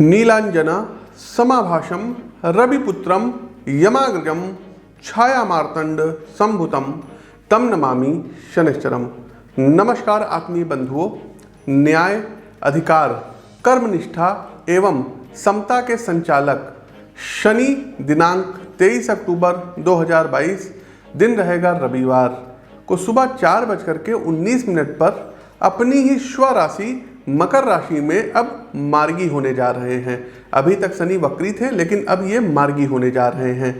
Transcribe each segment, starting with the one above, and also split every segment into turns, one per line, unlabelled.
नीलांजना समाभाषम रविपुत्रम यमाग्रजम छायामार्तंड संभुतम तम नमामि शनिश्चरम। नमस्कार आत्मीय बंधुओं, न्याय, अधिकार, कर्मनिष्ठा एवं समता के संचालक शनि दिनांक 23 अक्टूबर 2022 दिन रहेगा रविवार को सुबह 4:19 पर अपनी ही स्वराशि मकर राशि में अब मार्गी होने जा रहे हैं। अभी तक शनि वक्री थे, लेकिन अब ये मार्गी होने जा रहे हैं।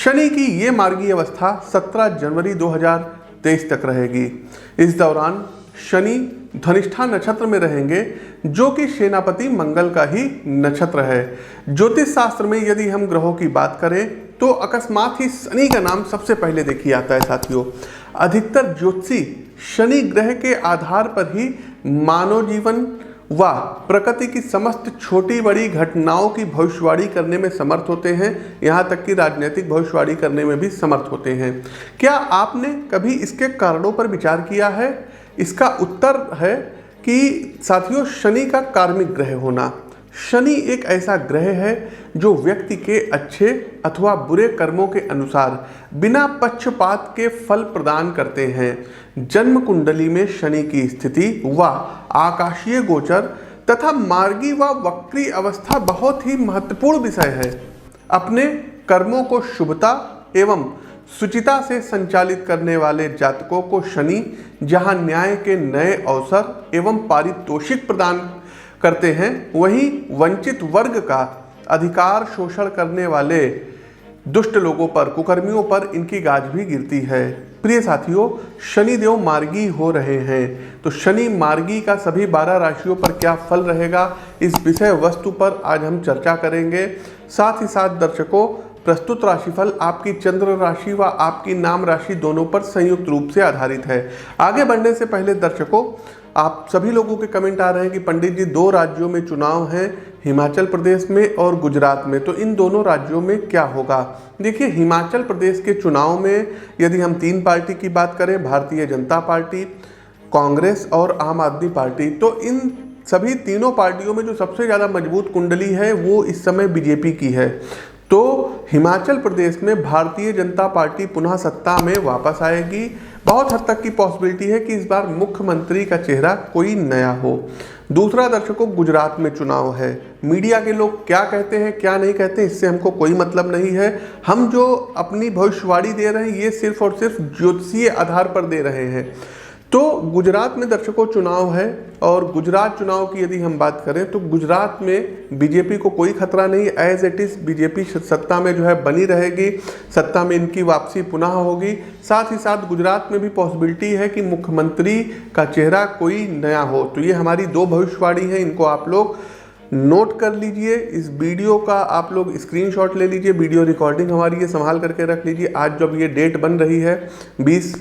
शनि की ये मार्गी अवस्था 17 जनवरी 2023 तक रहेगी। इस दौरान शनि धनिष्ठा नक्षत्र में रहेंगे, जो कि सेनापति मंगल का ही नक्षत्र है। ज्योतिष शास्त्र में यदि हम ग्रहों की बात करें तो अकस्मात ही शनि का नाम सबसे पहले देखिए आता है। साथियों, अधिकतर ज्योतिषी शनि ग्रह के आधार पर ही मानव जीवन व प्रकृति की समस्त छोटी बड़ी घटनाओं की भविष्यवाणी करने में समर्थ होते हैं। यहाँ तक कि राजनीतिक भविष्यवाणी करने में भी समर्थ होते हैं। क्या आपने कभी इसके कारणों पर विचार किया है? इसका उत्तर है कि साथियों, शनि का कार्मिक ग्रह होना। शनि एक ऐसा ग्रह है जो व्यक्ति के अच्छे अथवा बुरे कर्मों के अनुसार बिना पक्षपात के फल प्रदान करते हैं। जन्म कुंडली में शनि की स्थिति व आकाशीय गोचर तथा मार्गी व वक्री अवस्था बहुत ही महत्वपूर्ण विषय है। अपने कर्मों को शुभता एवं सुचिता से संचालित करने वाले जातकों को शनि जहां न्याय के नए अवसर एवं पारितोषिक प्रदान करते हैं, वहीं वंचित वर्ग का अधिकार शोषण करने वाले दुष्ट लोगों पर, कुकर्मियों पर इनकी गाज भी गिरती है। प्रिय साथियों, शनिदेव मार्गी हो रहे हैं, तो शनि मार्गी का सभी 12 राशियों पर क्या फल रहेगा, इस विषय वस्तु पर आज हम चर्चा करेंगे। साथ ही साथ दर्शकों, प्रस्तुत राशिफल आपकी चंद्र राशि व आपकी नाम राशि दोनों पर संयुक्त रूप से आधारित है। आगे बढ़ने से पहले दर्शकों, आप सभी लोगों के कमेंट आ रहे हैं कि पंडित जी 2 राज्यों में चुनाव हैं, हिमाचल प्रदेश में और गुजरात में, तो इन दोनों राज्यों में क्या होगा? देखिए, हिमाचल प्रदेश के चुनाव में यदि हम 3 पार्टी की बात करें, भारतीय जनता पार्टी, कांग्रेस और आम आदमी पार्टी, तो इन सभी तीनों पार्टियों में जो सबसे ज़्यादा मजबूत कुंडली है वो इस समय बीजेपी की है। तो हिमाचल प्रदेश में भारतीय जनता पार्टी पुनः सत्ता में वापस आएगी। बहुत हद तक की पॉसिबिलिटी है कि इस बार मुख्यमंत्री का चेहरा कोई नया हो। दूसरा दर्शकों, गुजरात में चुनाव है। मीडिया के लोग क्या कहते हैं क्या नहीं कहते, इससे हमको कोई मतलब नहीं है। हम जो अपनी भविष्यवाणी दे रहे हैं ये सिर्फ और सिर्फ ज्योतिषीय आधार पर दे रहे हैं। तो गुजरात में दर्शकों चुनाव है, और गुजरात चुनाव की यदि हम बात करें तो गुजरात में बीजेपी को कोई खतरा नहीं। एज इट इज़ बीजेपी सत्ता में जो है बनी रहेगी, सत्ता में इनकी वापसी पुनः होगी। साथ ही साथ गुजरात में भी पॉसिबिलिटी है कि मुख्यमंत्री का चेहरा कोई नया हो। तो ये हमारी 2 भविष्यवाणी है, इनको आप लोग नोट कर लीजिए। इस वीडियो का आप लोग स्क्रीनशॉट ले लीजिए, वीडियो रिकॉर्डिंग हमारी ये संभाल करके रख लीजिए। आज जब ये डेट बन रही है 20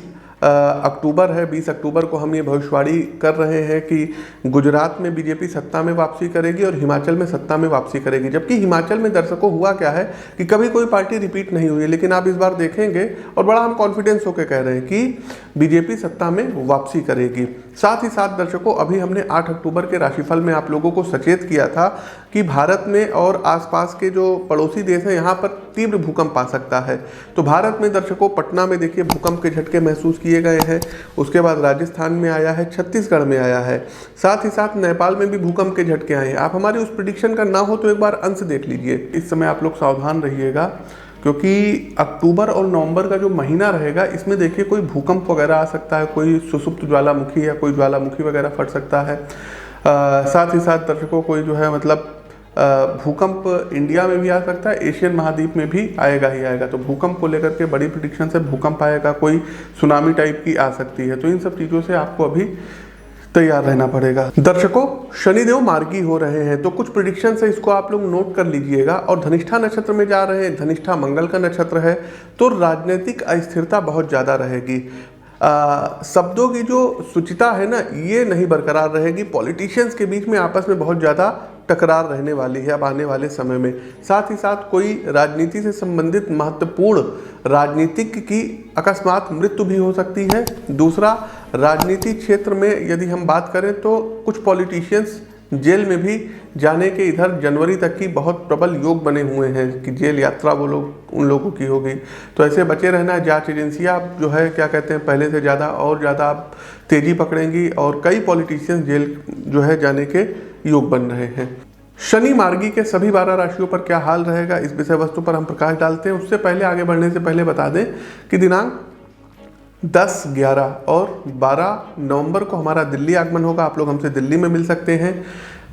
अक्टूबर है, 20 अक्टूबर को हम ये भविष्यवाणी कर रहे हैं कि गुजरात में बीजेपी सत्ता में वापसी करेगी और हिमाचल में सत्ता में वापसी करेगी। जबकि हिमाचल में दर्शकों हुआ क्या है कि कभी कोई पार्टी रिपीट नहीं हुई, लेकिन आप इस बार देखेंगे और बड़ा हम कॉन्फिडेंस होकर कह रहे हैं कि बीजेपी सत्ता में वापसी करेगी। साथ ही साथ दर्शकों, अभी हमने 8 अक्टूबर के राशिफल में आप लोगों को सचेत किया था कि भारत में और आसपास के जो पड़ोसी देश हैं यहाँ पर तीव्र भूकंप आ सकता है। तो भारत में दर्शकों, पटना में देखिए भूकंप के झटके महसूस किए गए हैं। उसके बाद राजस्थान में आया है, छत्तीसगढ़ में आया है, साथ ही साथ नेपाल में भी भूकंप के झटके आए हैं। आप हमारी उस प्रेडिक्शन का ना हो तो एक बार अंश देख लीजिए। इस समय आप लोग सावधान रहिएगा, क्योंकि अक्टूबर और नवंबर का जो महीना रहेगा इसमें देखिए कोई भूकंप वगैरह आ सकता है, कोई सुसुप्त ज्वालामुखी या कोई ज्वालामुखी वगैरह फट सकता है। साथ ही साथ दर्शकों, कोई जो है मतलब भूकंप इंडिया में भी आ सकता है, एशियन महाद्वीप में भी आएगा ही आएगा। तो भूकंप को लेकर के बड़ी प्रेडिक्शन से भूकंप आएगा, कोई सुनामी टाइप की आ सकती है। तो इन सब चीज़ों से आपको अभी तैयार रहना पड़ेगा। दर्शकों, शनिदेव मार्गी हो रहे हैं, तो कुछ प्रेडिक्शन है, इसको आप लोग नोट कर लीजिएगा। और धनिष्ठा नक्षत्र में जा रहे हैं, धनिष्ठा मंगल का नक्षत्र है, तो राजनीतिक अस्थिरता बहुत ज़्यादा रहेगी। शब्दों की जो सुचिता है ना, ये नहीं बरकरार रहेगी। पॉलिटिशियंस के बीच में आपस में बहुत ज़्यादा टकरार रहने वाली है अब आने वाले समय में। साथ ही साथ कोई राजनीति से संबंधित महत्वपूर्ण राजनीतिक की अकस्मात मृत्यु भी हो सकती है। दूसरा, राजनीति क्षेत्र में यदि हम बात करें तो कुछ पॉलिटिशियंस जेल में भी जाने के इधर जनवरी तक की बहुत प्रबल योग बने हुए हैं कि जेल यात्रा वो लोग उन लोगों की होगी। तो ऐसे बचे रहना। जांच एजेंसियां जो है क्या कहते हैं पहले से ज़्यादा और ज़्यादा आप तेज़ी पकड़ेंगी और कई पॉलिटिशियंस जेल जो है जाने के योग बन रहे हैं। शनि मार्गी के सभी 12 राशियों पर क्या हाल रहेगा, इस विषय वस्तु पर हम प्रकाश डालते हैं। उससे पहले आगे बढ़ने से पहले बता दें कि दिनांक 10, 11 और 12 नवंबर को हमारा दिल्ली आगमन होगा। आप लोग हमसे दिल्ली में मिल सकते हैं।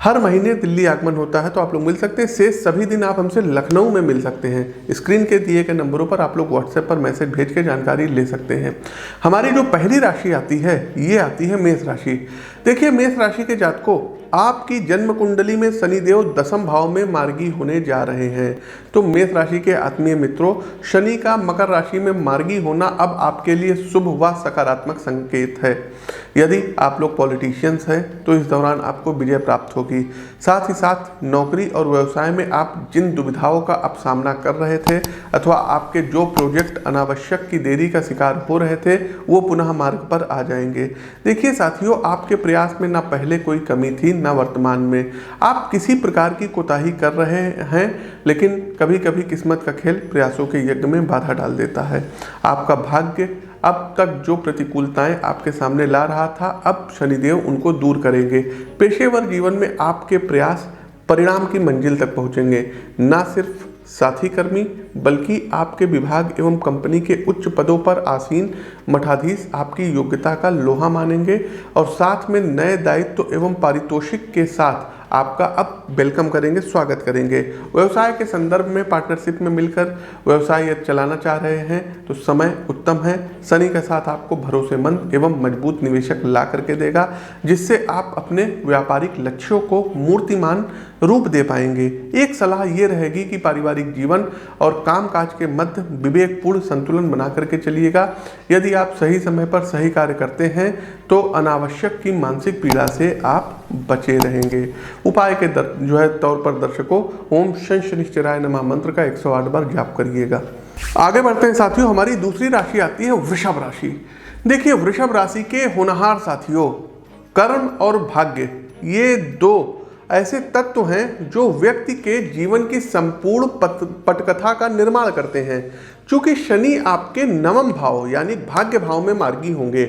हर महीने दिल्ली आगमन होता है तो आप लोग मिल सकते हैं। शेष सभी दिन आप हमसे लखनऊ में मिल सकते हैं। स्क्रीन के दिए गए नंबरों पर आप लोग व्हाट्सएप पर मैसेज भेज के जानकारी ले सकते हैं। हमारी जो पहली राशि आती है ये आती है मेष राशि। देखिए मेष राशि के जातकों, आपकी जन्म कुंडली में शनिदेव 10वें भाव में मार्गी होने जा रहे हैं। तो मेष राशि के आत्मीय मित्रों, शनि का मकर राशि में मार्गी होना अब आपके लिए शुभ व सकारात्मक संकेत है। यदि आप लोग पॉलिटिशियंस हैं तो इस दौरान आपको विजय प्राप्त होगी। साथ ही साथ नौकरी और व्यवसाय में आप जिन दुविधाओं का अब सामना कर रहे थे अथवा आपके जो प्रोजेक्ट अनावश्यक की देरी का शिकार हो रहे थे वो पुनः मार्ग पर आ जाएंगे। देखिए साथियों, आपके प्रयास में ना पहले कोई कमी थी ना वर्तमान में। आप किसी प्रकार की कोताही कर रहे हैं, लेकिन कभी कभी किस्मत का खेल प्रयासों के यज्ञ में बाधा डाल देता है। आपका भाग्य अब तक जो प्रतिकूलताएं आपके सामने ला रहा था, अब शनिदेव उनको दूर करेंगे। पेशेवर जीवन में आपके प्रयास परिणाम की मंजिल तक पहुंचेंगे। ना सिर्फ साथी कर्मी बल्कि आपके विभाग एवं कंपनी के उच्च पदों पर आसीन मठाधीश आपकी योग्यता का लोहा मानेंगे और साथ में नए दायित्व एवं पारितोषिक के साथ आपका अब वेलकम करेंगे, स्वागत करेंगे। व्यवसाय के संदर्भ में पार्टनरशिप में मिलकर व्यवसाय चलाना चाह रहे हैं तो समय उत्तम है। शनि के साथ आपको भरोसेमंद एवं मजबूत निवेशक ला करके देगा, जिससे आप अपने व्यापारिक लक्ष्यों को मूर्तिमान रूप दे पाएंगे। एक सलाह ये रहेगी कि पारिवारिक जीवन और कामकाज के मध्य विवेकपूर्ण संतुलन बना करके चलिएगा। यदि आप सही समय पर सही कार्य करते हैं तो अनावश्यक की मानसिक पीड़ा से आप बचे रहेंगे। उपाय के तौर पर दर्शकों, ओम शनिश्चराय नमः मंत्र का 108 बार जाप करिएगा। आगे बढ़ते हैं साथियों, हमारी दूसरी राशि आती है वृषभ राशि। देखिए वृषभ राशि के होनहार साथियों, कर्म और भाग्य ये दो ऐसे तत्व हैं जो व्यक्ति के जीवन की संपूर्ण पटकथा का निर्माण करते हैं। चूंकि शनि आपके 9वें भाव यानी भाग्य भाव में मार्गी होंगे,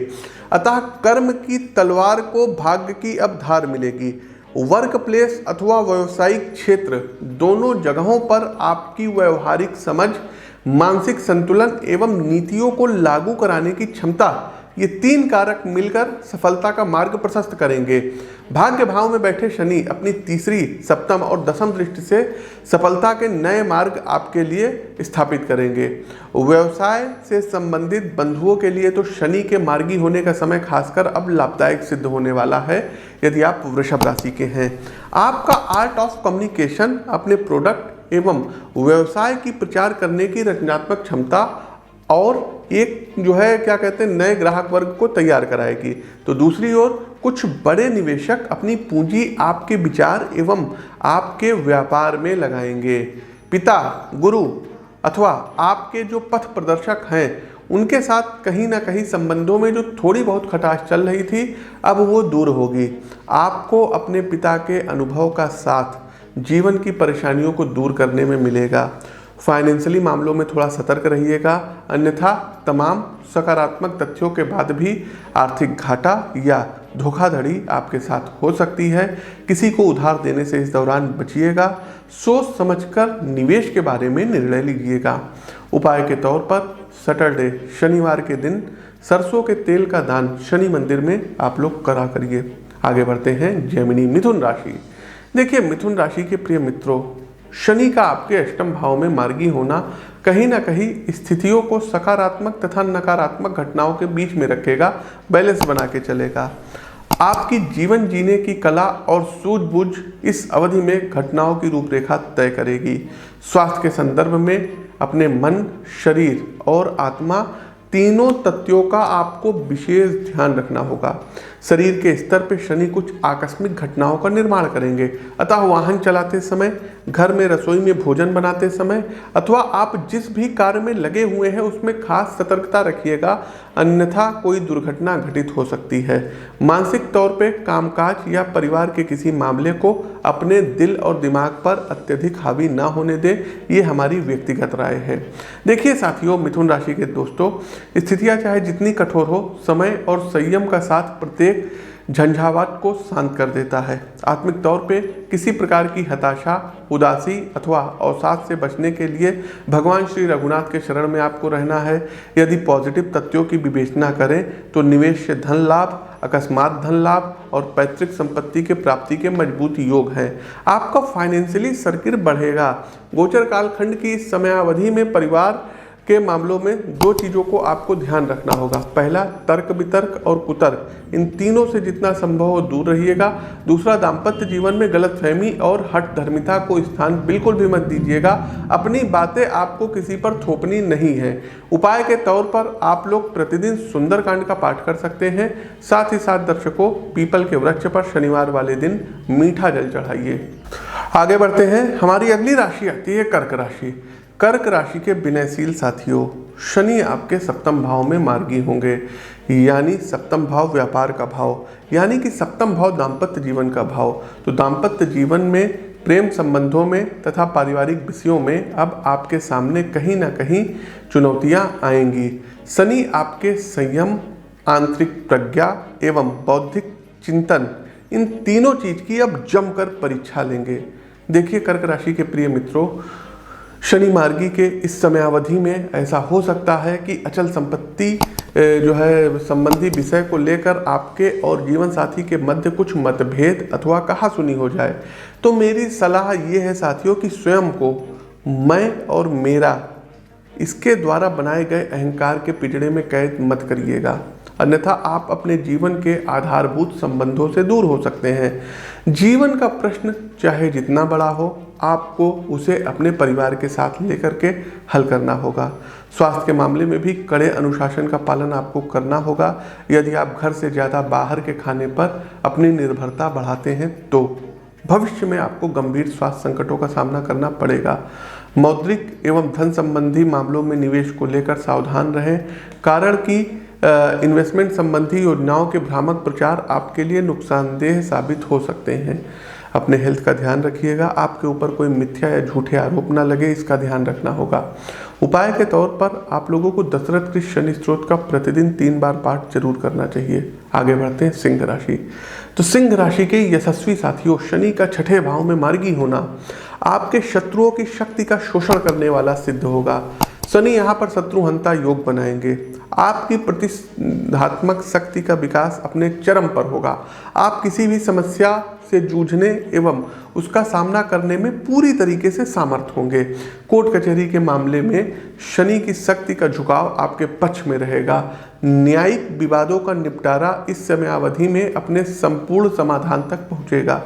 अतः कर्म की तलवार को भाग्य की अब धार मिलेगी। वर्क प्लेस अथवा व्यावसायिक क्षेत्र दोनों जगहों पर आपकी व्यवहारिक समझ, मानसिक संतुलन एवं नीतियों को लागू कराने की क्षमता, ये 3 कारक मिलकर सफलता का मार्ग प्रशस्त करेंगे। भाग्य भाव में बैठे शनि अपनी तीसरी, सप्तम और दशम दृष्टि से सफलता के नए मार्ग आपके लिए स्थापित करेंगे। व्यवसाय से संबंधित बंधुओं के लिए तो शनि के मार्गी होने का समय खासकर अब लाभदायक सिद्ध होने वाला है। यदि आप वृषभ राशि के हैं, आपका आर्ट ऑफ कम्युनिकेशन अपने प्रोडक्ट एवं व्यवसाय की प्रचार करने की रचनात्मक क्षमता और एक जो है क्या कहते हैं नए ग्राहक वर्ग को तैयार कराएगी। तो दूसरी ओर कुछ बड़े निवेशक अपनी पूंजी आपके विचार एवं आपके व्यापार में लगाएंगे। पिता, गुरु अथवा आपके जो पथ प्रदर्शक हैं उनके साथ कहीं ना कहीं संबंधों में जो थोड़ी बहुत खटास चल रही थी अब वो दूर होगी। आपको अपने पिता के अनुभव का साथ जीवन की परेशानियों को दूर करने में मिलेगा। फाइनेंशियली मामलों में थोड़ा सतर्क रहिएगा, अन्यथा तमाम सकारात्मक तथ्यों के बाद भी आर्थिक घाटा या धोखाधड़ी आपके साथ हो सकती है। किसी को उधार देने से इस दौरान बचिएगा। सोच समझकर निवेश के बारे में निर्णय लीजिएगा। उपाय के तौर पर सैटरडे शनिवार के दिन सरसों के तेल का दान शनि मंदिर में आप लोग करा करिए। आगे बढ़ते हैं जेमिनी मिथुन राशि। देखिए मिथुन राशि के प्रिय मित्रों, शनि का आपके अष्टम भाव में मार्गी होना कहीं ना कहीं स्थितियों को सकारात्मक तथा नकारात्मक घटनाओं के बीच में रखेगा, बैलेंस बना के चलेगा। आपकी जीवन जीने की कला और सूझबूझ इस अवधि में घटनाओं की रूपरेखा तय करेगी। स्वास्थ्य के संदर्भ में अपने मन, शरीर और आत्मा तीनों तथ्यों का आपको विशेष ध्यान रखना होगा। शरीर के स्तर पर शनि कुछ आकस्मिक घटनाओं का निर्माण करेंगे। अतः वाहन चलाते समय, घर में रसोई में भोजन बनाते समय अथवा आप जिस भी कार्य में लगे हुए हैं उसमें खास सतर्कता रखिएगा, अन्यथा कोई दुर्घटना घटित हो सकती है। मानसिक तौर पे कामकाज या परिवार के किसी मामले को अपने दिल और दिमाग पर अत्यधिक हावी ना होने दें, ये हमारी व्यक्तिगत राय है। देखिए साथियों, मिथुन राशि के दोस्तों, स्थितियां चाहे जितनी कठोर हो, समय और संयम का साथ प्रत्येक झंझावात को शांत कर देता है। आत्मिक तौर पे किसी प्रकार की हताशा, उदासी अथवा अवसाद से बचने के लिए भगवान श्री रघुनाथ के शरण में आपको रहना है। यदि पॉजिटिव तथ्यों की विवेचना करें तो निवेश से धन लाभ, अकस्मात धन लाभ और पैतृक संपत्ति के प्राप्ति के मजबूत योग हैं। आपका फाइनेंशियली सर्किल बढ़ेगा। गोचर कालखंड की इस समयावधि में परिवार के मामलों में दो चीज़ों को आपको ध्यान रखना होगा। पहला, तर्क वितर्क और कुतर्क, इन तीनों से जितना संभव हो दूर रहिएगा। दूसरा, दाम्पत्य जीवन में गलतफहमी और हठ धर्मिता को स्थान बिल्कुल भी मत दीजिएगा। अपनी बातें आपको किसी पर थोपनी नहीं है। उपाय के तौर पर आप लोग प्रतिदिन सुंदरकांड का पाठ कर सकते हैं। साथ ही साथ दर्शकों, पीपल के वृक्ष पर शनिवार वाले दिन मीठा जल चढ़ाइए। आगे बढ़ते हैं। हमारी अगली राशि आती है कर्क राशि। कर्क राशि के विनयशील साथियों, शनि आपके सप्तम भाव में मार्गी होंगे, यानी सप्तम भाव व्यापार का भाव, यानी कि सप्तम भाव दाम्पत्य जीवन का भाव। तो दाम्पत्य जीवन में, प्रेम संबंधों में तथा पारिवारिक विषयों में अब आपके सामने कहीं ना कहीं चुनौतियां आएंगी। शनि आपके संयम, आंतरिक प्रज्ञा एवं बौद्धिक चिंतन, इन तीनों चीज की अब जमकर परीक्षा लेंगे। देखिए कर्क राशि के प्रिय मित्रों, शनि मार्गी के इस समयावधि में ऐसा हो सकता है कि अचल संपत्ति जो है संबंधी विषय को लेकर आपके और जीवन साथी के मध्य कुछ मतभेद अथवा कहासुनी हो जाए। तो मेरी सलाह ये है साथियों कि स्वयं को मैं और मेरा, इसके द्वारा बनाए गए अहंकार के पिंजड़े में कैद मत करिएगा, अन्यथा आप अपने जीवन के आधारभूत संबंधों से दूर हो सकते हैं। जीवन का प्रश्न चाहे जितना बड़ा हो, आपको उसे अपने परिवार के साथ लेकर के हल करना होगा। स्वास्थ्य के मामले में भी कड़े अनुशासन का पालन आपको करना होगा। यदि आप घर से ज़्यादा बाहर के खाने पर अपनी निर्भरता बढ़ाते हैं तो भविष्य में आपको गंभीर स्वास्थ्य संकटों का सामना करना पड़ेगा। मौद्रिक एवं धन संबंधी मामलों में निवेश को लेकर सावधान रहें, कारण कि इन्वेस्टमेंट संबंधी योजनाओं के भ्रामक प्रचार आपके लिए नुकसानदेह साबित हो सकते हैं। अपने हेल्थ का ध्यान रखिएगा, आपके ऊपर कोई मिथ्या या झूठे आरोप ना लगे, इसका ध्यान रखना होगा। उपाय के तौर पर आप लोगों को दशरथ कृत शनि स्त्रोत का प्रतिदिन 3 बार पाठ जरूर करना चाहिए। आगे बढ़ते हैं सिंह राशि। तो सिंह राशि के यशस्वी साथियों, शनि का 6ठे भाव में मार्गी होना आपके शत्रुओं की शक्ति का शोषण करने वाला सिद्ध होगा। शनि यहाँ पर शत्रुहंता योग बनाएंगे। आपकी प्रतिस्पर्धात्मक शक्ति का विकास अपने चरम पर होगा। आप किसी भी समस्या से जूझने एवं उसका सामना करने में पूरी तरीके से सामर्थ होंगे। कोर्ट कचहरी के मामले में शनि की शक्ति का झुकाव आपके पक्ष में रहेगा। न्यायिक विवादों का निपटारा इस समयावधि में अपने संपूर्ण समाधान तक पहुंचेगा।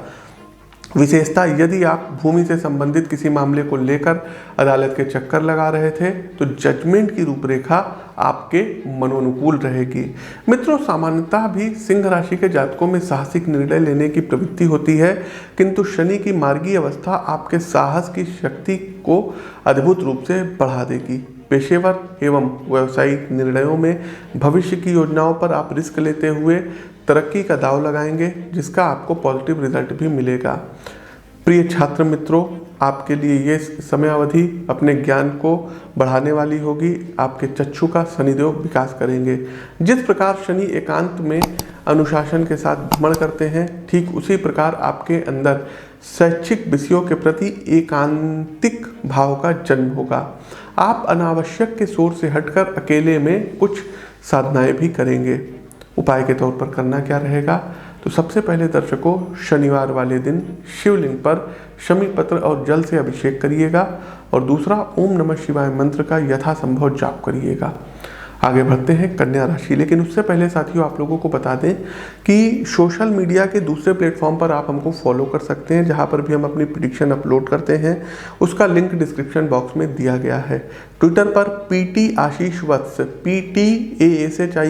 विशेषता, यदि आप भूमि से संबंधित किसी मामले को लेकर अदालत के चक्कर लगा रहे थे तो जजमेंट की रूपरेखा आपके मनोनुकूल रहेगी। मित्रों, सामान्यतः भी सिंह राशि के जातकों में साहसिक निर्णय लेने की प्रवृत्ति होती है, किंतु शनि की मार्गी अवस्था आपके साहस की शक्ति को अद्भुत रूप से बढ़ा देगी। पेशेवर एवं व्यावसायिक निर्णयों में भविष्य की योजनाओं पर आप रिस्क लेते हुए तरक्की का दांव लगाएंगे, जिसका आपको पॉजिटिव रिजल्ट भी मिलेगा। प्रिय छात्र मित्रों, आपके लिए ये समयावधि अपने ज्ञान को बढ़ाने वाली होगी। आपके चक्षु का शनिदेव विकास करेंगे। जिस प्रकार शनि एकांत में अनुशासन के साथ भ्रमण करते हैं, ठीक उसी प्रकार आपके अंदर शैक्षिक विषयों के प्रति एकांतिक भाव का जन्म होगा। आप अनावश्यक के शोर से हटकर अकेले में कुछ साधनाएं भी करेंगे। उपाय के तौर पर करना क्या रहेगा? तो सबसे पहले दर्शकों, शनिवार वाले दिन शिवलिंग पर शमी पत्र और जल से अभिषेक करिएगा और दूसरा, ओम नमः शिवाय मंत्र का यथासंभव जाप करिएगा। आगे बढ़ते हैं कन्या राशि। लेकिन उससे पहले साथियों आप लोगों को बता दें कि सोशल मीडिया के दूसरे प्लेटफॉर्म पर आप हमको फॉलो कर सकते हैं, जहां पर भी हम अपनी प्रेडिक्शन अपलोड करते हैं। उसका लिंक डिस्क्रिप्शन बॉक्स में दिया गया है। ट्विटर पर PT आशीष वत्स, PTASHISHVATS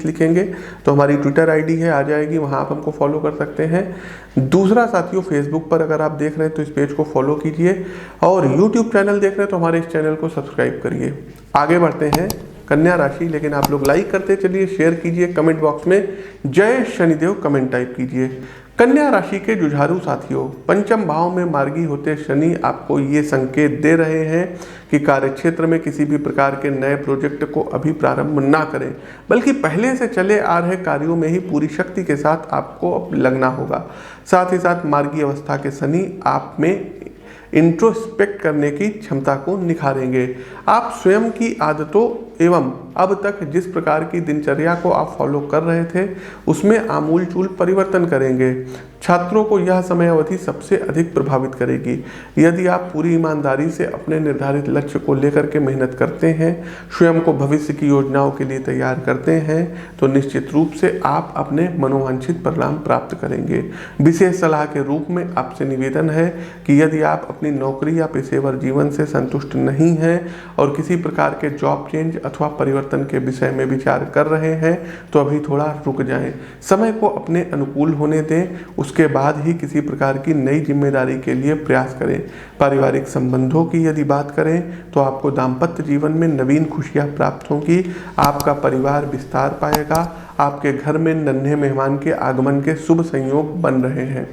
लिखेंगे तो हमारी ट्विटर ID है, आ जाएगी, वहां आप हमको फॉलो कर सकते हैं। दूसरा साथियों, फेसबुक पर अगर आप देख रहे हैं तो इस पेज को फॉलो कीजिए, और यूट्यूब चैनल देख रहे हैं तो हमारे इस चैनल को सब्सक्राइब करिए। आगे बढ़ते हैं कन्या राशि। लेकिन आप लोग लाइक करते चलिए, शेयर कीजिए, कमेंट बॉक्स में जय शनिदेव कमेंट टाइप कीजिए। कन्या राशि के जुझारू साथियों, पंचम भाव में मार्गी होते शनि आपको ये संकेत दे रहे हैं कि कार्यक्षेत्र में किसी भी प्रकार के नए प्रोजेक्ट को अभी प्रारंभ ना करें, बल्कि पहले से चले आ रहे कार्यों में ही पूरी शक्ति के साथ आपको अब लगना होगा। साथ ही साथ मार्गी अवस्था के शनि आप में इंट्रोस्पेक्ट करने की क्षमता को निखारेंगे। आप स्वयं की आदतों एवं अब तक जिस प्रकार की दिनचर्या को आप फॉलो कर रहे थे उसमें आमूलचूल परिवर्तन करेंगे। छात्रों को यह समय अवधि सबसे अधिक प्रभावित करेगी। यदि आप पूरी ईमानदारी से अपने निर्धारित लक्ष्य को लेकर के मेहनत करते हैं, स्वयं को भविष्य की योजनाओं के लिए तैयार करते हैं, तो निश्चित रूप से आप अपने मनोवांछित परिणाम प्राप्त करेंगे। विशेष सलाह के रूप में आपसे निवेदन है कि यदि आप अपनी नौकरी या पेशेवर जीवन से संतुष्ट नहीं हैं और किसी प्रकार के जॉब चेंज अथवा परिवर्तन के विषय में विचार कर रहे हैं तो अभी थोड़ा रुक जाएं, समय को अपने अनुकूल होने दें, उसके बाद ही किसी प्रकार की नई जिम्मेदारी के लिए प्रयास करें। पारिवारिक संबंधों की यदि बात करें तो आपको दाम्पत्य जीवन में नवीन खुशियां प्राप्त होंगी। आपका परिवार विस्तार पाएगा। आपके घर में नन्हे मेहमान के आगमन के शुभ संयोग बन रहे हैं।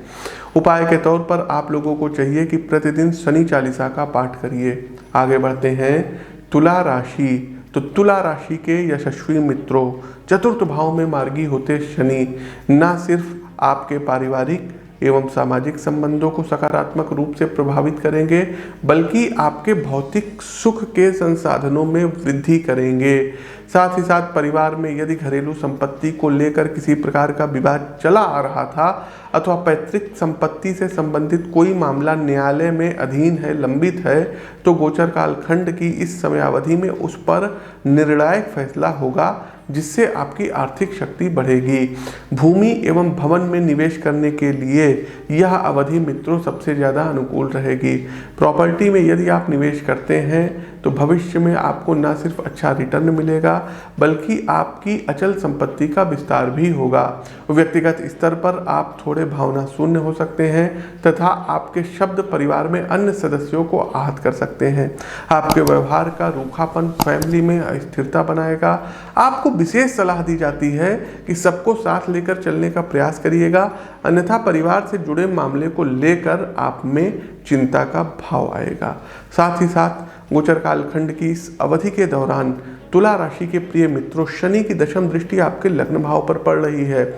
उपाय के तौर पर आप लोगों को चाहिए कि प्रतिदिन शनि चालीसा का पाठ करिए। आगे बढ़ते हैं तुला राशि। तो तुला राशि के यशस्वी मित्रों, चतुर्थ भाव में मार्गी होते शनि न सिर्फ आपके पारिवारिक एवं सामाजिक संबंधों को सकारात्मक रूप से प्रभावित करेंगे, बल्कि आपके भौतिक सुख के संसाधनों में वृद्धि करेंगे। साथ ही साथ परिवार में यदि घरेलू संपत्ति को लेकर किसी प्रकार का विवाद चला आ रहा था अथवा पैतृक संपत्ति से संबंधित कोई मामला न्यायालय में अधीन है, लंबित है, तो गोचर कालखंड की इस समयावधि में उस पर निर्णायक फैसला होगा, जिससे आपकी आर्थिक शक्ति बढ़ेगी। भूमि एवं भवन में निवेश करने के लिए यह अवधि मित्रों सबसे ज़्यादा अनुकूल रहेगी। प्रॉपर्टी में यदि आप निवेश करते हैं तो भविष्य में आपको न सिर्फ अच्छा रिटर्न मिलेगा, बल्कि आपकी अचल संपत्ति का विस्तार भी होगा। व्यक्तिगत स्तर पर आप थोड़े भावना शून्य हो सकते हैं तथा आपके शब्द परिवार में अन्य सदस्यों को आहत कर सकते हैं। आपके व्यवहार का रूखापन फैमिली में अस्थिरता बनाएगा। आपको विशेष सलाह दी जाती है कि सबको साथ लेकर चलने का प्रयास करिएगा, अन्यथा परिवार से जुड़े मामले को लेकर आप में चिंता का भाव आएगा। साथ ही साथ गोचर कालखंड की इस अवधि के दौरान तुला राशि के प्रिय मित्रों, शनि की दशम दृष्टि आपके लग्न भाव पर पड़ रही है,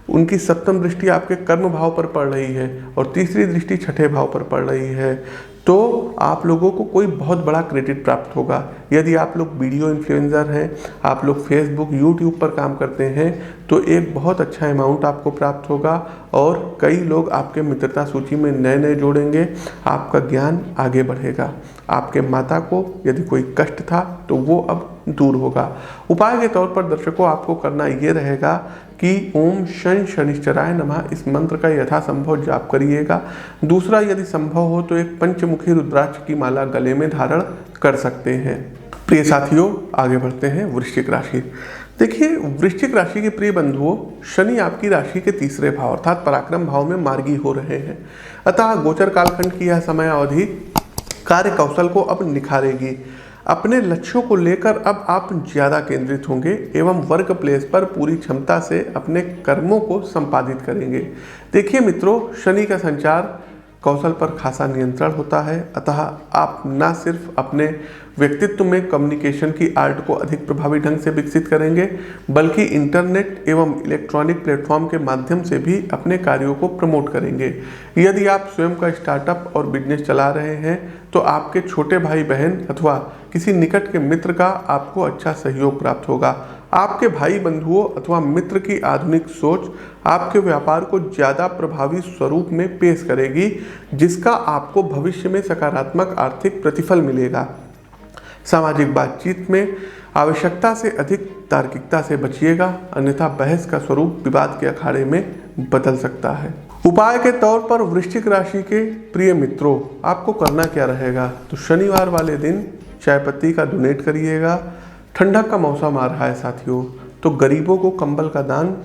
उनकी सप्तम दृष्टि आपके कर्म भाव पर पड़ रही है और तीसरी दृष्टि छठे भाव पर पड़ रही है। तो आप लोगों को कोई बहुत बड़ा क्रेडिट प्राप्त होगा। यदि आप लोग वीडियो इन्फ्लुएंसर हैं, आप लोग फेसबुक यूट्यूब पर काम करते हैं, तो एक बहुत अच्छा अमाउंट आपको प्राप्त होगा और कई लोग आपके मित्रता सूची में नए नए जोड़ेंगे। आपका ज्ञान आगे बढ़ेगा। आपके माता को यदि कोई कष्ट था तो वो अब दूर होगा। उपाय के तौर पर दर्शकों आपको करना ये रहेगा कि ओम शन शनिश्चराय नमः इस मंत्र का यथासंभव जाप करिएगा। दूसरा, यदि संभव हो तो एक पंचमुखी रुद्राक्ष की माला गले में धारण कर सकते हैं। प्रिय साथियों, आगे बढ़ते हैं वृश्चिक राशि। देखिए, वृश्चिक राशि के प्रिय बंधुओं, शनि आपकी राशि के तीसरे भाव अर्थात पराक्रम भाव में मार्गी हो रहे हैं। अतः गोचर कालखंड की यह समय अवधि कार्य कौशल को अब निखारेगी। अपने लक्ष्यों को लेकर अब आप ज़्यादा केंद्रित होंगे एवं वर्क प्लेस पर पूरी क्षमता से अपने कर्मों को संपादित करेंगे। देखिए मित्रों, शनि का संचार कौशल पर खासा नियंत्रण होता है, अतः आप न सिर्फ अपने व्यक्तित्व में कम्युनिकेशन की आर्ट को अधिक प्रभावी ढंग से विकसित करेंगे, बल्कि इंटरनेट एवं इलेक्ट्रॉनिक प्लेटफॉर्म के माध्यम से भी अपने कार्यों को प्रमोट करेंगे। यदि आप स्वयं का स्टार्टअप और बिजनेस चला रहे हैं तो आपके छोटे भाई बहन अथवा किसी निकट के मित्र का आपको अच्छा सहयोग प्राप्त होगा। आपके भाई बंधुओं अथवा मित्र की आधुनिक सोच आपके व्यापार को ज़्यादा प्रभावी स्वरूप में पेश करेगी, जिसका आपको भविष्य में सकारात्मक आर्थिक प्रतिफल मिलेगा। सामाजिक बातचीत में आवश्यकता से अधिक तार्किकता से बचिएगा, अन्यथा बहस का स्वरूप विवाद के अखाड़े में बदल सकता है। उपाय के तौर पर वृश्चिक राशि के प्रिय मित्रों, आपको करना क्या रहेगा? तो शनिवार वाले दिन चाय पत्ती का डोनेट करिएगा। ठंडक का मौसम आ रहा है साथियों, तो गरीबों को कंबल का दान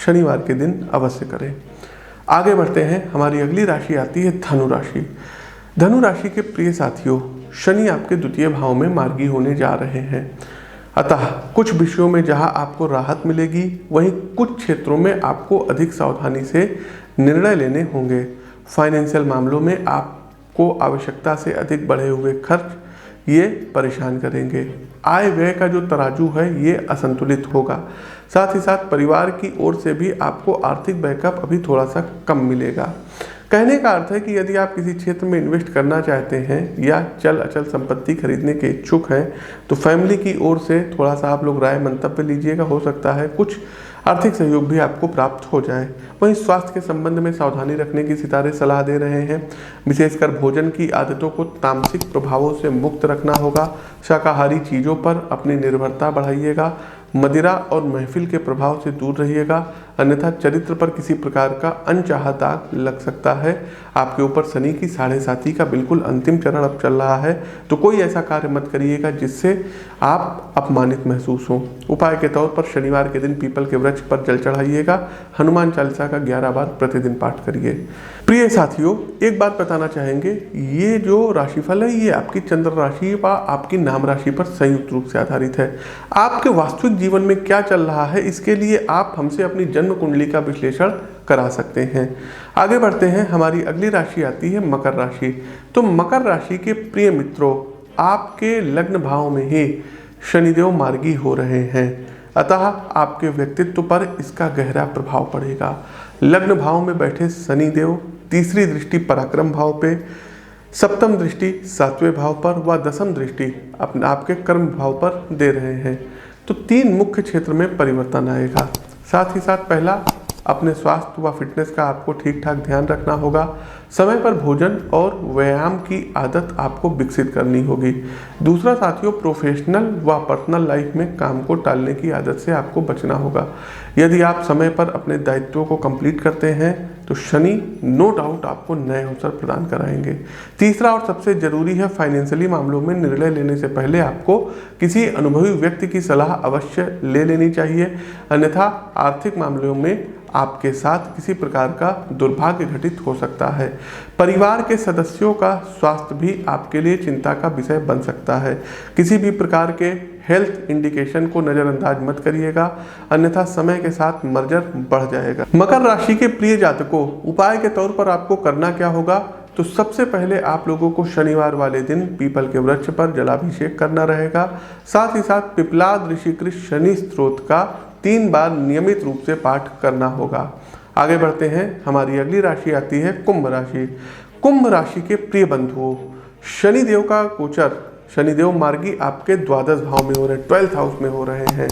शनिवार के दिन अवश्य करें। आगे बढ़ते हैं, हमारी अगली राशि आती है धनु राशि। धनु राशि के प्रिय साथियों, शनि आपके द्वितीय भाव में मार्गी होने जा रहे हैं, अतः कुछ विषयों में जहां आपको राहत मिलेगी, वहीं कुछ क्षेत्रों में आपको अधिक सावधानी से निर्णय लेने होंगे। फाइनेंशियल मामलों में आपको आवश्यकता से अधिक बढ़े हुए खर्च ये परेशान करेंगे। आय व्यय का जो तराजू है ये असंतुलित होगा। साथ ही साथ परिवार की ओर से भी आपको आर्थिक बैकअप अभी थोड़ा सा कम मिलेगा। कहने का अर्थ है कि यदि आप किसी क्षेत्र में इन्वेस्ट करना चाहते हैं या चल अचल संपत्ति खरीदने के इच्छुक हैं, तो फैमिली की ओर से थोड़ा सा आप लोग राय मंतव्य लीजिएगा। हो सकता है कुछ आर्थिक सहयोग भी आपको प्राप्त हो जाए। वहीं स्वास्थ्य के संबंध में सावधानी रखने की सितारे सलाह दे रहे हैं। विशेषकर भोजन की आदतों को तामसिक प्रभावों से मुक्त रखना होगा। शाकाहारी चीज़ों पर अपनी निर्भरता बढ़ाइएगा। मदिरा और महफिल के प्रभाव से दूर रहिएगा, अन्यथा चरित्र पर किसी प्रकार का अनचाहा दाग लग सकता है। आपके ऊपर शनि की 7.5 का बिल्कुल अंतिम चरण अब चल रहा है, तो कोई ऐसा कार्य मत करिएगा जिससे आप अपमानित महसूस हो। उपाय के तौर पर शनिवार के दिन पीपल के वृक्ष पर जल चढ़ाइएगा। हनुमान चालीसा का 11 बार प्रतिदिन पाठ करिए। प्रिय साथियों, एक बात बताना चाहेंगे, ये जो राशिफल है ये आपकी चंद्र राशि व आपकी नाम राशि पर संयुक्त रूप से आधारित है। आपके वास्तविक जीवन में क्या चल रहा है, इसके लिए आप हमसे अपनी जन्म कुंडली का विश्लेषण करा सकते हैं। आगे बढ़ते हैं, हमारी अगली राशि आती है मकर राशि। तो मकर राशि के प्रिय मित्रों, आपके लग्न भाव में ही शनिदेव मार्गी हो रहे हैं, अतः आपके व्यक्तित्व पर इसका गहरा प्रभाव पड़ेगा। लग्न भाव में बैठे शनिदेव तीसरी दृष्टि पराक्रम भाव पे, सप्तम दृष्टि 7वें भाव पर व दसम दृष्टि अपने आपके कर्म भाव पर दे रहे हैं, तो 3 मुख्य क्षेत्र में परिवर्तन आएगा। साथ ही साथ पहला, अपने स्वास्थ्य व फिटनेस का आपको ठीक ठाक ध्यान रखना होगा। समय पर भोजन और व्यायाम की आदत आपको विकसित करनी होगी। दूसरा साथियों, प्रोफेशनल व पर्सनल लाइफ में काम को टालने की आदत से आपको बचना होगा। यदि आप समय पर अपने दायित्वों को कंप्लीट करते हैं तो शनि नो डाउट आपको नए अवसर प्रदान कराएंगे। तीसरा और सबसे जरूरी है, फाइनेंशियली मामलों में निर्णय लेने से पहले आपको किसी अनुभवी व्यक्ति की सलाह अवश्य ले लेनी चाहिए, अन्यथा आर्थिक मामलों में आपके साथ किसी प्रकार का दुर्भाग्य घटित हो सकता है। परिवार के सदस्यों का स्वास्थ्य भी आपके लिए चिंता का विषय बन सकता है। किसी भी प्रकार के हेल्थ इंडिकेशन को नज़रअंदाज मत करिएगा, अन्यथा समय के साथ मर्जर बढ़ जाएगा। मकर राशि के प्रिय जातकों, उपाय के तौर पर आपको करना क्या होगा? तो सबसे पहले आप लोगों को शनिवार वाले दिन पीपल के वृक्ष पर जलाभिषेक करना रहेगा। साथ ही साथ पिपलाद ऋषिकृत शनि स्तोत्र का 3 बार नियमित रूप से पाठ करना होगा। आगे बढ़ते हैं, हमारी अगली राशि आती है कुंभ राशि। कुंभ राशि के प्रिय बंधुओं, शनिदेव का गोचर, शनिदेव मार्गी आपके द्वादश भाव में हो रहे हैं, 12th हाउस में हो रहे हैं,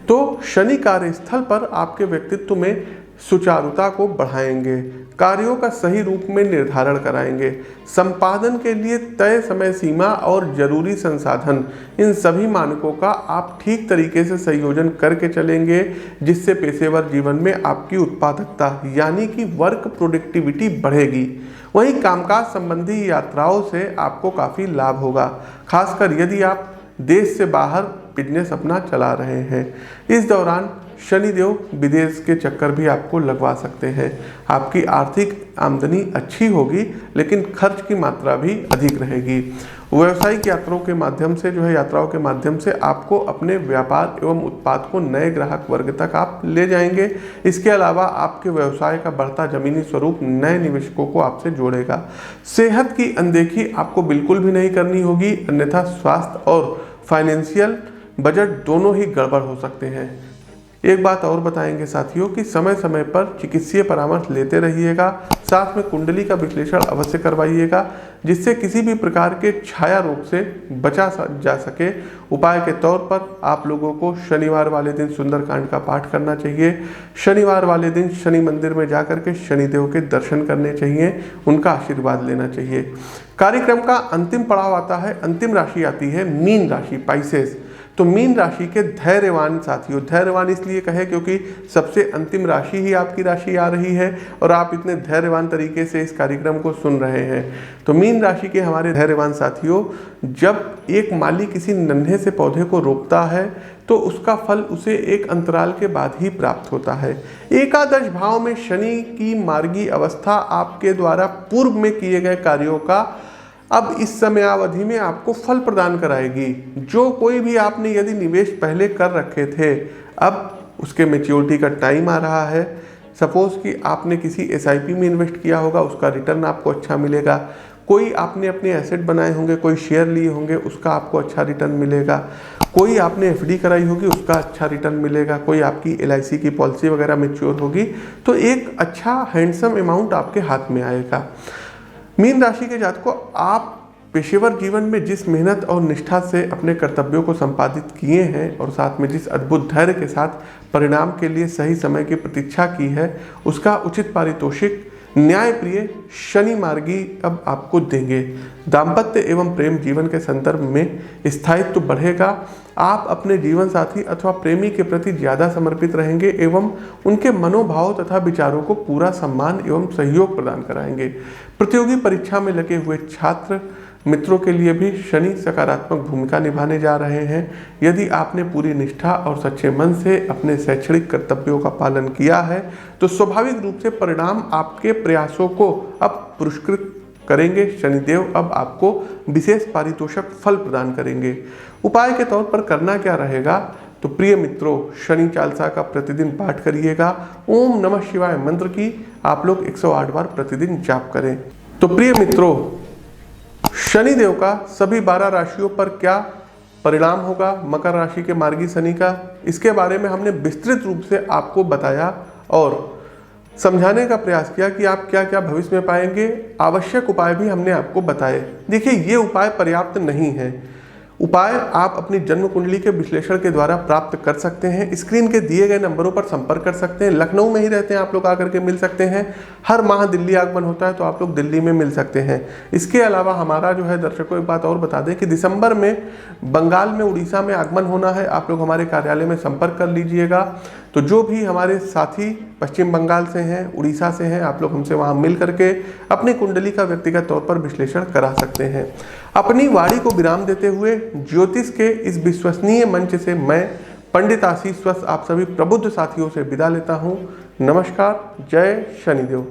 तो शनि कार्यस्थल पर आपके व्यक्तित्व में सुचारुता को बढ़ाएंगे, कार्यों का सही रूप में निर्धारण कराएंगे। संपादन के लिए तय समय सीमा और जरूरी संसाधन, इन सभी मानकों का आप ठीक तरीके से संयोजन करके चलेंगे, जिससे पेशेवर जीवन में आपकी उत्पादकता यानी कि वर्क प्रोडक्टिविटी बढ़ेगी। वहीं कामकाज संबंधी यात्राओं से आपको काफ़ी लाभ होगा, खासकर यदि आप देश से बाहर बिजनेस अपना चला रहे हैं। इस दौरान शनिदेव विदेश के चक्कर भी आपको लगवा सकते हैं। आपकी आर्थिक आमदनी अच्छी होगी, लेकिन खर्च की मात्रा भी अधिक रहेगी। व्यावसायिक यात्राओं के माध्यम से आपको अपने व्यापार एवं उत्पाद को नए ग्राहक वर्ग तक आप ले जाएंगे। इसके अलावा आपके व्यवसाय का बढ़ता जमीनी स्वरूप नए निवेशकों को आपसे जोड़ेगा। सेहत की अनदेखी आपको बिल्कुल भी नहीं करनी होगी, अन्यथा स्वास्थ्य और फाइनेंशियल बजट दोनों ही गड़बड़ हो सकते हैं। एक बात और बताएंगे साथियों कि समय समय पर चिकित्सीय परामर्श लेते रहिएगा, साथ में कुंडली का विश्लेषण अवश्य करवाइएगा, जिससे किसी भी प्रकार के छाया रोग से बचा जा सके। उपाय के तौर पर आप लोगों को शनिवार वाले दिन सुंदरकांड का पाठ करना चाहिए। शनिवार वाले दिन शनि मंदिर में जाकर के शनिदेव के दर्शन करने चाहिए, उनका आशीर्वाद लेना चाहिए। कार्यक्रम का अंतिम पड़ाव आता है, अंतिम राशि आती है मीन राशि, पाइसेस। तो मीन राशि के धैर्यवान साथियों, धैर्यवान इसलिए कहे क्योंकि सबसे अंतिम राशि ही आपकी राशि आ रही है और आप इतने धैर्यवान तरीके से इस कार्यक्रम को सुन रहे हैं। तो मीन राशि के हमारे धैर्यवान साथियों, जब एक माली किसी नन्हे से पौधे को रोपता है तो उसका फल उसे एक अंतराल के बाद ही प्राप्त होता है। एकादश भाव में शनि की मार्गी अवस्था आपके द्वारा पूर्व में किए गए कार्यों का अब इस समयावधि में आपको फल प्रदान कराएगी। जो कोई भी आपने यदि निवेश पहले कर रखे थे, अब उसके मैच्योरिटी का टाइम आ रहा है। सपोज कि आपने किसी SIP में इन्वेस्ट किया होगा, उसका रिटर्न आपको अच्छा मिलेगा। कोई आपने अपने एसेट बनाए होंगे, कोई शेयर लिए होंगे, उसका आपको अच्छा रिटर्न मिलेगा। कोई आपने FD कराई होगी, उसका अच्छा रिटर्न मिलेगा। कोई आपकी LIC की पॉलिसी वगैरह मैच्योर होगी तो एक अच्छा हैंडसम अमाउंट आपके हाथ में आएगा। मीन राशि के जातकों, आप पेशेवर जीवन में जिस मेहनत और निष्ठा से अपने कर्तव्यों को संपादित किए हैं और साथ में जिस अद्भुत धैर्य के साथ परिणाम के लिए सही समय की प्रतीक्षा की है, उसका उचित पारितोषिक न्यायप्रिय शनि मार्गी अब आपको देंगे। दाम्पत्य एवं प्रेम जीवन के संदर्भ में स्थायित्व बढ़ेगा। आप अपने जीवन साथी अथवा प्रेमी के प्रति ज़्यादा समर्पित रहेंगे एवं उनके मनोभाव तथा विचारों को पूरा सम्मान एवं सहयोग प्रदान कराएंगे। प्रतियोगी परीक्षा में लगे हुए छात्र मित्रों के लिए भी शनि सकारात्मक भूमिका निभाने जा रहे हैं। यदि आपने पूरी निष्ठा और सच्चे मन से अपने शैक्षणिक कर्तव्यों का पालन किया है तो स्वाभाविक रूप से परिणाम आपके प्रयासों को अब पुरस्कृत करेंगे। शनिदेव अब आपको विशेष पारितोषिक फल प्रदान करेंगे। उपाय के तौर पर करना क्या रहेगा? तो प्रिय मित्रों, शनि चालीसा का प्रतिदिन पाठ करिएगा। ओम नमः शिवाय मंत्र की आप लोग 108 बार प्रतिदिन जाप करें। तो प्रिय मित्रों, शनिदेव का सभी 12 राशियों पर क्या परिणाम होगा मकर राशि के मार्गी शनि का, इसके बारे में हमने विस्तृत रूप से आपको बताया और समझाने का प्रयास किया कि आप क्या क्या भविष्य में पाएंगे। आवश्यक उपाय भी हमने आपको बताए। देखिए, ये उपाय पर्याप्त नहीं है। उपाय आप अपनी जन्म कुंडली के विश्लेषण के द्वारा प्राप्त कर सकते हैं। स्क्रीन के दिए गए नंबरों पर संपर्क कर सकते हैं। लखनऊ में ही रहते हैं आप लोग, आकर के मिल सकते हैं। हर माह दिल्ली आगमन होता है तो आप लोग दिल्ली में मिल सकते हैं। इसके अलावा हमारा जो है, दर्शकों एक बात और बता दें कि दिसंबर में बंगाल में, उड़ीसा में आगमन होना है। आप लोग हमारे कार्यालय में संपर्क कर लीजिएगा। तो जो भी हमारे साथी पश्चिम बंगाल से हैं, उड़ीसा से हैं, आप लोग हमसे वहाँ मिल करके अपनी कुंडली का व्यक्तिगत तौर पर विश्लेषण करा सकते हैं। अपनी वाणी को विराम देते हुए ज्योतिष के इस विश्वसनीय मंच से मैं पंडित आशीष वत्स आप सभी प्रबुद्ध साथियों से विदा लेता हूँ। नमस्कार। जय शनिदेव।